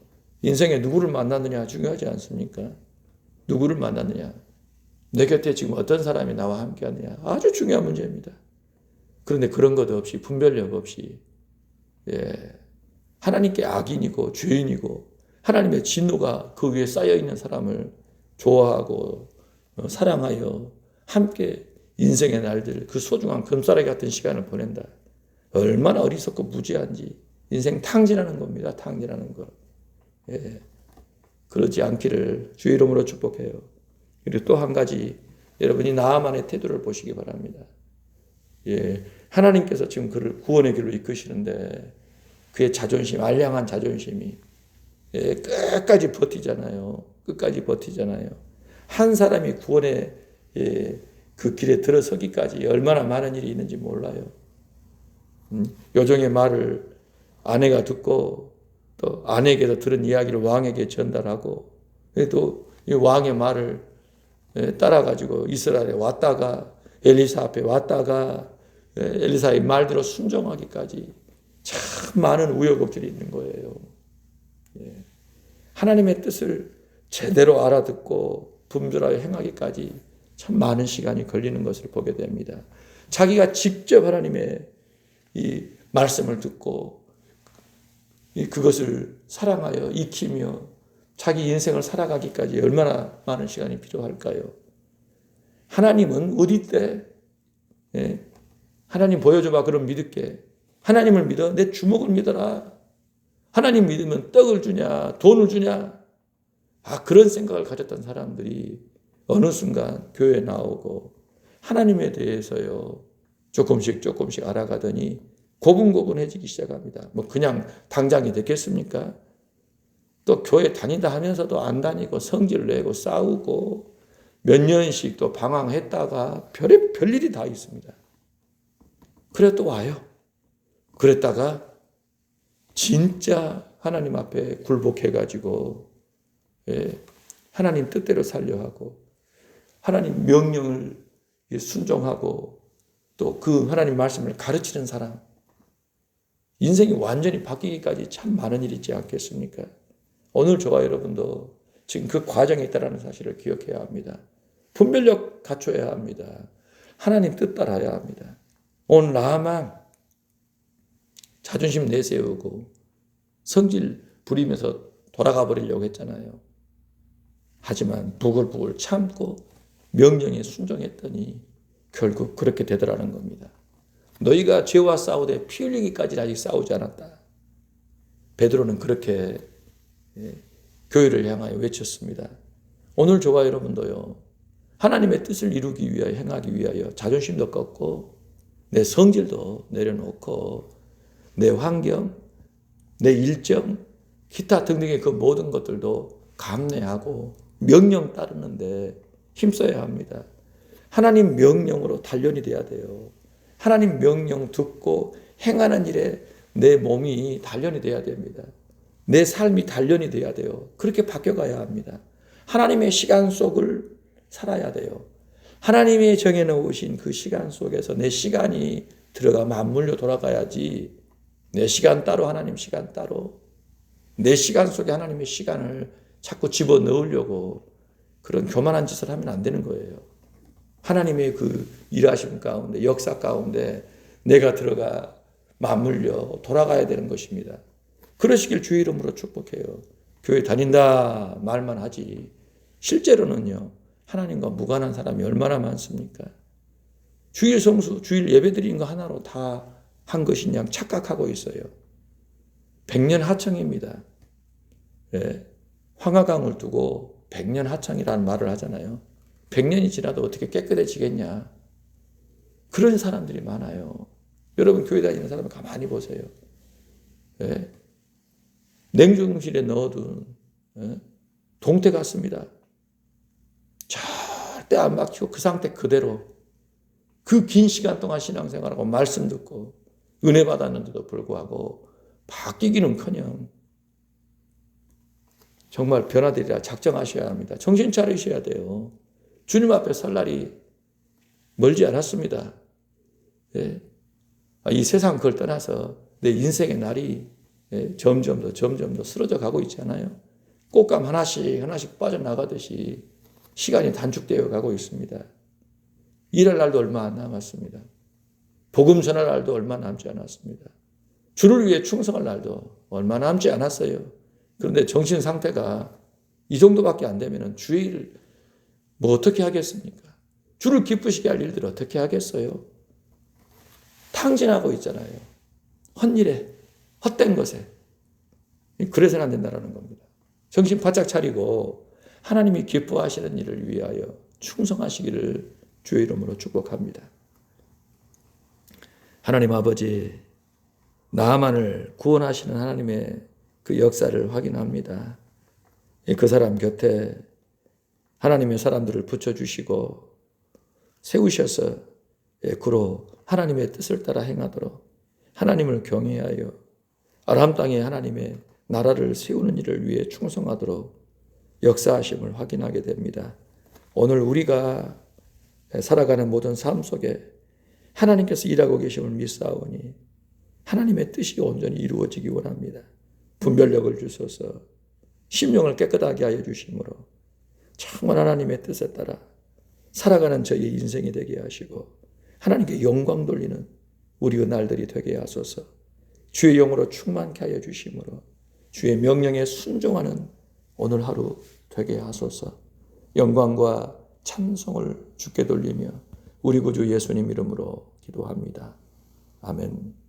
인생에 누구를 만났느냐 중요하지 않습니까? 누구를 만났느냐, 내 곁에 지금 어떤 사람이 나와 함께 하느냐, 아주 중요한 문제입니다. 그런데 그런 것 없이, 분별력 없이, 하나님께 악인이고 죄인이고 하나님의 진노가 그 위에 쌓여있는 사람을 좋아하고 사랑하여 함께 인생의 날들, 그 소중한 금싸라기 같은 시간을 보낸다. 얼마나 어리석고 무지한지. 인생 탕진하는 겁니다. 탕진하는 거. 그러지 않기를 주의 이름으로 축복해요. 그리고 또 한 가지, 여러분이 나아만의 태도를 보시기 바랍니다. 하나님께서 지금 그를 구원의 길로 이끄시는데 그의 자존심, 알량한 자존심이 끝까지 버티잖아요. 한 사람이 구원의 그 길에 들어서기까지 얼마나 많은 일이 있는지 몰라요. 요정의 말을 아내가 듣고 또 아내에게서 들은 이야기를 왕에게 전달하고, 또 이 왕의 말을 따라가지고 이스라엘에 왔다가 엘리사 앞에 왔다가 엘리사의 말대로 순종하기까지 참 많은 우여곡절이 있는 거예요. 하나님의 뜻을 제대로 알아듣고 분별하여 행하기까지 참 많은 시간이 걸리는 것을 보게 됩니다. 자기가 직접 하나님의 이 말씀을 듣고 그것을 사랑하여 익히며 자기 인생을 살아가기까지 얼마나 많은 시간이 필요할까요? 하나님은 어디 때 하나님 보여줘봐 그럼 믿을게. 하나님을 믿어? 내 주먹을 믿어라. 하나님 믿으면 떡을 주냐 돈을 주냐, 그런 생각을 가졌던 사람들이 어느 순간 교회에 나오고 하나님에 대해서요 조금씩 알아가더니 고분고분해지기 시작합니다. 그냥 당장이 됐겠습니까? 또 교회 다닌다 하면서도 안 다니고 성질 내고 싸우고 몇 년씩 또 방황했다가 별일이 다 있습니다. 그래 또 와요. 그랬다가 진짜 하나님 앞에 굴복해가지고 하나님 뜻대로 살려 하고 하나님 명령을 순종하고 또 그 하나님 말씀을 가르치는 사람, 인생이 완전히 바뀌기까지 참 많은 일이 있지 않겠습니까? 오늘 저와 여러분도 지금 그 과정에 있다는 사실을 기억해야 합니다. 분별력 갖춰야 합니다. 하나님 뜻 따라야 합니다. 오늘 나만 자존심 내세우고 성질 부리면서 돌아가 버리려고 했잖아요. 하지만 부글부글 참고 명령에 순종했더니 결국 그렇게 되더라는 겁니다. 너희가 죄와 싸우되 피 흘리기까지는 아직 싸우지 않았다. 베드로는 그렇게 교회를 향하여 외쳤습니다. 오늘 저와 여러분도요. 하나님의 뜻을 이루기 위하여 행하기 위하여 자존심도 꺾고 내 성질도 내려놓고 내 환경, 내 일정, 기타 등등의 그 모든 것들도 감내하고 명령 따르는데 힘써야 합니다. 하나님 명령으로 단련이 돼야 돼요. 하나님 명령 듣고 행하는 일에 내 몸이 단련이 돼야 됩니다. 내 삶이 단련이 돼야 돼요. 그렇게 바뀌어가야 합니다. 하나님의 시간 속을 살아야 돼요. 하나님이 정해놓으신 그 시간 속에서 내 시간이 들어가 맞물려 돌아가야지 내 시간 따로 하나님 시간 따로 내 시간 속에 하나님의 시간을 자꾸 집어넣으려고 그런 교만한 짓을 하면 안 되는 거예요. 하나님의 그 일하심 가운데 역사 가운데 내가 들어가 맞물려 돌아가야 되는 것입니다. 그러시길 주의 이름으로 축복해요. 교회 다닌다 말만 하지 실제로는요. 하나님과 무관한 사람이 얼마나 많습니까? 주일 성수, 주일 예배 드리는 거 하나로 다 한 것이냐 착각하고 있어요. 백년 하청입니다. 예, 황하강을 두고 백년 하청이라는 말을 하잖아요. 100년이 지나도 어떻게 깨끗해지겠냐. 그런 사람들이 많아요. 여러분 교회 다니는 사람을 가만히 보세요. 예? 냉동실에 넣어둔 동태 같습니다. 절대 안 막히고 그 상태 그대로 그 긴 시간 동안 신앙생활하고 말씀 듣고 은혜 받았는데도 불구하고 바뀌기는커녕 정말 변화되리라 작정하셔야 합니다. 정신 차리셔야 돼요. 주님 앞에 설 날이 멀지 않았습니다. 예. 이 세상 그걸 떠나서 내 인생의 날이 점점 더 쓰러져 가고 있잖아요. 꽃감 하나씩 빠져나가듯이 시간이 단축되어 가고 있습니다. 일할 날도 얼마 안 남았습니다. 복음 전할 날도 얼마 남지 않았습니다. 주를 위해 충성할 날도 얼마 남지 않았어요. 그런데 정신 상태가 이 정도밖에 안 되면 주의 일을 뭐 어떻게 하겠습니까? 주를 기쁘시게 할 일들 어떻게 하겠어요? 탕진하고 있잖아요. 헛일에, 헛된 것에. 그래서는 안 된다는 겁니다. 정신 바짝 차리고 하나님이 기뻐하시는 일을 위하여 충성하시기를 주의 이름으로 축복합니다. 하나님 아버지, 나만을 구원하시는 하나님의 그 역사를 확인합니다. 그 사람 곁에 하나님의 사람들을 붙여주시고 세우셔서 그로 하나님의 뜻을 따라 행하도록 하나님을 경외하여 아람 땅에 하나님의 나라를 세우는 일을 위해 충성하도록 역사하심을 확인하게 됩니다. 오늘 우리가 살아가는 모든 삶 속에 하나님께서 일하고 계심을 믿사오니 하나님의 뜻이 온전히 이루어지기 원합니다. 분별력을 주셔서 심령을 깨끗하게 하여 주심으로 정말 하나님의 뜻에 따라 살아가는 저희의 인생이 되게 하시고 하나님께 영광 돌리는 우리의 날들이 되게 하소서. 주의 영으로 충만케 하여 주심으로 주의 명령에 순종하는 오늘 하루 되게 하소서. 영광과 찬송을 주께 돌리며 우리 구주 예수님 이름으로 기도합니다. 아멘.